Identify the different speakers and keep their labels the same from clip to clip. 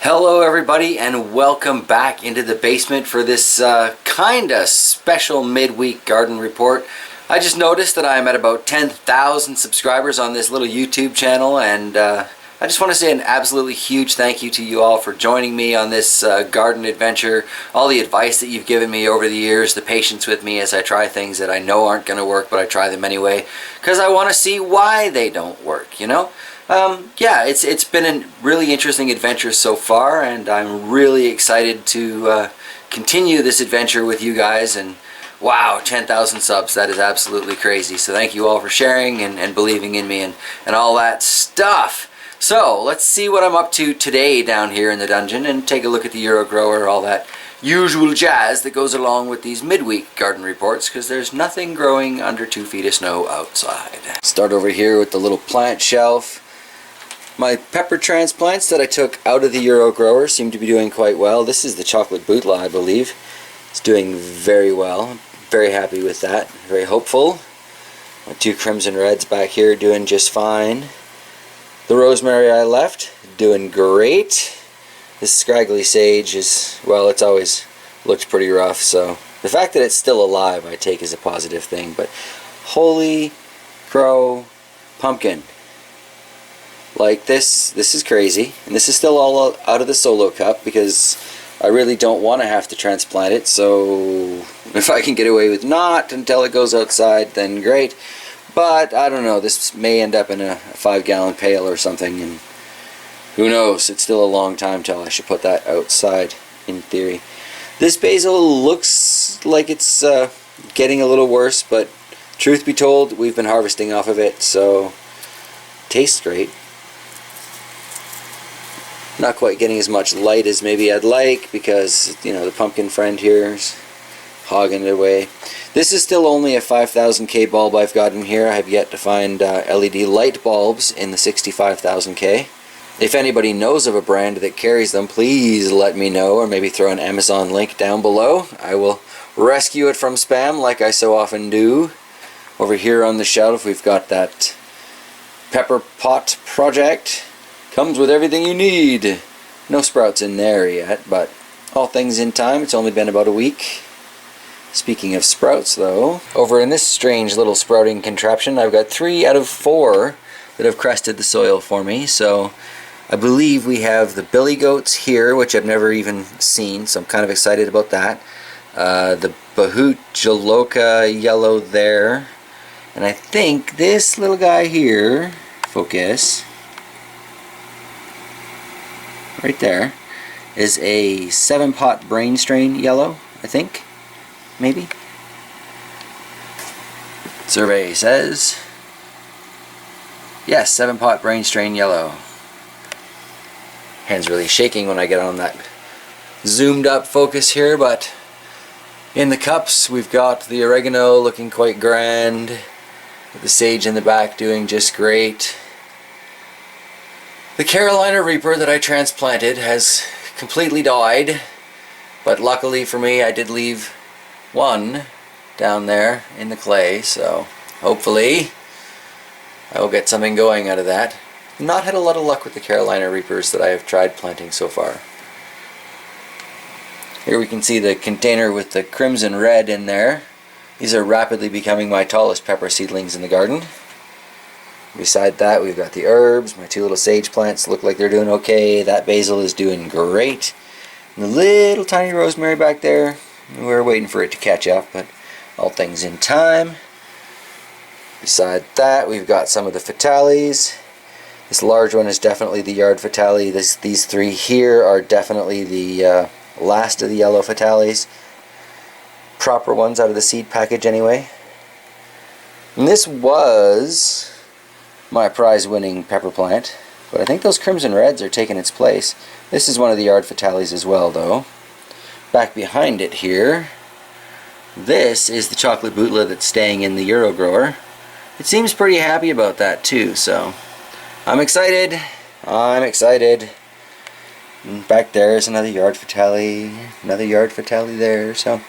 Speaker 1: Hello everybody and welcome back into the basement for this kinda special midweek garden report. I just noticed that I'm at about 10,000 subscribers on this little YouTube channel, and I just want to say an absolutely huge thank you to you all for joining me on this garden adventure, all the advice that you've given me over the years, the patience with me as I try things that I know aren't going to work but I try them anyway because I want to see why they don't work, you know? Yeah, it's been a really interesting adventure so far, and I'm really excited to continue this adventure with you guys. And wow, 10,000 subs, that is absolutely crazy. So thank you all for sharing and believing in me and all that stuff. So let's see what I'm up to today down here in the dungeon and take a look at the EuroGrower, all that usual jazz that goes along with these midweek garden reports, because there's nothing growing under 2 feet of snow outside. Start over here with the little plant shelf. My pepper transplants that I took out of the EuroGrower seem to be doing quite well. This is the chocolate bootla, I believe. It's doing very well. I'm very happy with that. Very hopeful. My 2 crimson reds back here doing just fine. The rosemary I left, doing great. This scraggly sage is, well, it's always looked pretty rough, so the fact that it's still alive I take as a positive thing. But holy crow pumpkin. Like this is crazy, and this is still all out of the solo cup because I really don't want to have to transplant it. So if I can get away with not until it goes outside, then great. But I don't know, this may end up in a 5-gallon pail or something, and who knows, it's still a long time till I should put that outside in theory. This basil looks like it's getting a little worse, but truth be told, we've been harvesting off of it, so tastes great. Not quite getting as much light as maybe I'd like because, you know, the pumpkin friend here is hogging it away. This is still only a 5000K bulb I've got in here. I have yet to find LED light bulbs in the 65,000K. If anybody knows of a brand that carries them, please let me know, or maybe throw an Amazon link down below. I will rescue it from spam like I so often do. Over here on the shelf we've got that pepper pot project. Comes with everything you need. No sprouts in there yet, but all things in time. It's only been about a week. Speaking of sprouts though, over in this strange little sprouting contraption I've got 3 out of 4 that have crested the soil for me. So I believe we have the billy goats here, which I've never even seen, so I'm kind of excited about that. The Bahut Jaloka yellow there, and I think this little guy here, focus, right there, is a 7-pot brain strain yellow, I think, maybe. Survey says, yes, 7-pot brain strain yellow. Hand's really shaking when I get on that zoomed up focus here, but in the cups we've got the oregano looking quite grand, with the sage in the back doing just great. The Carolina Reaper that I transplanted has completely died, but luckily for me I did leave one down there in the clay, so hopefully I will get something going out of that. Not had a lot of luck with the Carolina Reapers that I have tried planting so far. Here we can see the container with the crimson red in there. These are rapidly becoming my tallest pepper seedlings in the garden. Beside that we've got the herbs. My 2 little sage plants look like they're doing okay. That basil is doing great. And the little tiny rosemary back there, we're waiting for it to catch up, but all things in time. Beside that we've got some of the fatales. This large one is definitely the yard fatale. These 3 here are definitely the last of the yellow fatales. Proper ones out of the seed package anyway. And this was my prize-winning pepper plant, but I think those crimson reds are taking its place. This is one of the yard fatales as well, though. Back behind it here, this is the chocolate bootla that's staying in the EuroGrower. It seems pretty happy about that too, so I'm excited. I'm excited. And back there is another yard fatale, another yard fatale there. So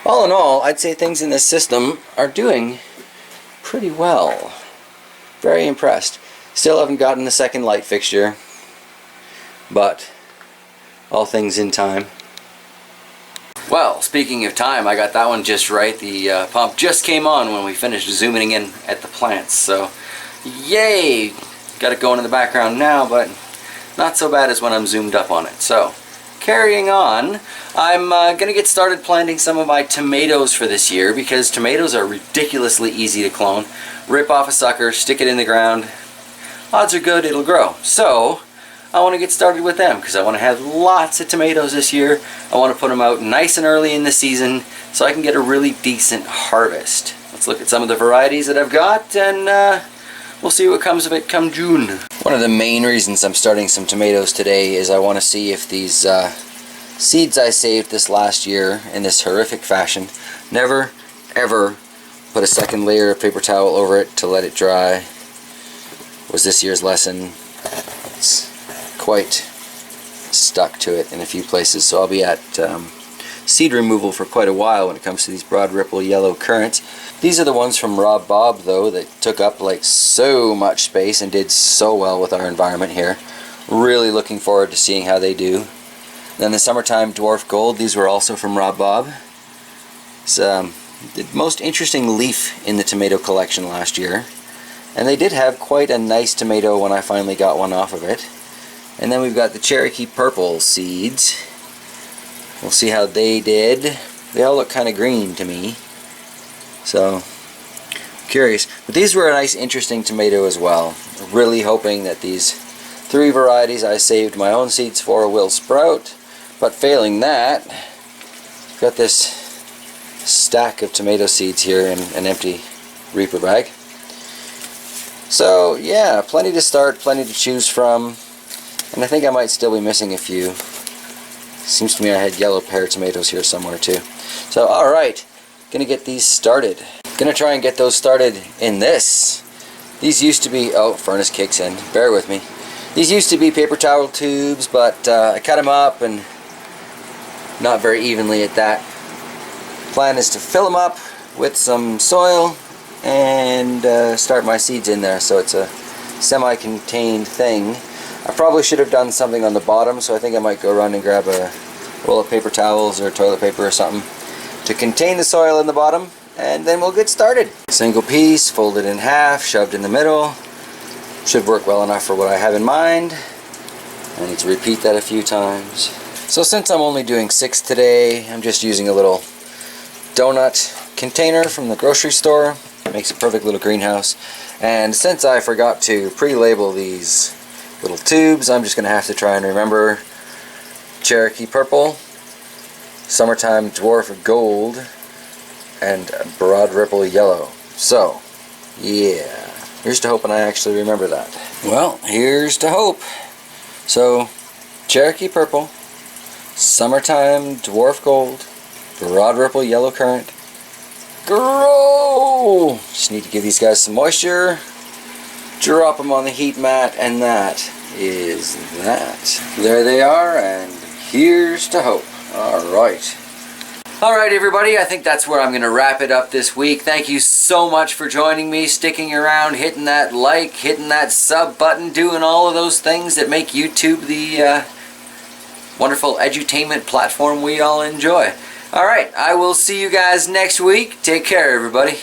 Speaker 1: all in all, I'd say things in this system are doing pretty well. Very impressed. Still haven't gotten the second light fixture, but all things in time. Well, speaking of time, I got that one just right. The pump just came on when we finished zooming in at the plants, so yay! Got it going in the background now, but not so bad as when I'm zoomed up on it. So, carrying on, I'm gonna get started planting some of my tomatoes for this year, because tomatoes are ridiculously easy to clone. Rip off a sucker, stick it in the ground, odds are good it'll grow. So I want to get started with them because I want to have lots of tomatoes this year. I want to put them out nice and early in the season so I can get a really decent harvest. Let's look at some of the varieties that I've got, and we'll see what comes of it come June. One of the main reasons I'm starting some tomatoes today is I want to see if these seeds I saved this last year in this horrific fashion, never ever put a second layer of paper towel over it to let it dry, was this year's lesson. It's quite stuck to it in a few places, so I'll be at seed removal for quite a while when it comes to these broad ripple yellow currants. These are the ones from Rob Bob, though, that took up like so much space and did so well with our environment here. Really looking forward to seeing how they do. Then the summertime dwarf gold, these were also from Rob Bob. It's the most interesting leaf in the tomato collection last year, and they did have quite a nice tomato when I finally got one off of it. And then we've got the Cherokee purple seeds. We'll see how they did. They all look kind of green to me, so curious. But these were a nice interesting tomato as well. Really hoping that these 3 varieties I saved my own seeds for will sprout, but failing that, I've got this stack of tomato seeds here in an empty reaper bag. So yeah, plenty to start, plenty to choose from, and I think I might still be missing a few. Seems to me I had yellow pear tomatoes here somewhere too. So alright, gonna get these started. Gonna try and get those started in this. These used to be, oh, furnace kicks in, bear with me. These used to be paper towel tubes, but I cut them up, and not very evenly at that. Plan is to fill them up with some soil and start my seeds in there, so it's a semi-contained thing. I probably should have done something on the bottom, so I think I might go around and grab a roll of paper towels or toilet paper or something to contain the soil in the bottom, and then we'll get started. Single piece, folded in half, shoved in the middle. Should work well enough for what I have in mind. I need to repeat that a few times. So since I'm only doing 6 today, I'm just using a little donut container from the grocery store. It makes a perfect little greenhouse. And since I forgot to pre-label these little tubes, I'm just going to have to try and remember Cherokee purple, summertime dwarf gold, and broad ripple yellow. So, yeah. Here's to hoping I actually remember that. Well, here's to hope. So, Cherokee purple, summertime dwarf gold, broad ripple yellow currant. Grow! Just need to give these guys some moisture. Drop them on the heat mat, and that is that. There they are, and here's to hope. Alright. Alright everybody, I think that's where I'm going to wrap it up this week. Thank you so much for joining me, sticking around, hitting that like, hitting that sub button, doing all of those things that make YouTube the wonderful edutainment platform we all enjoy. Alright, I will see you guys next week. Take care everybody.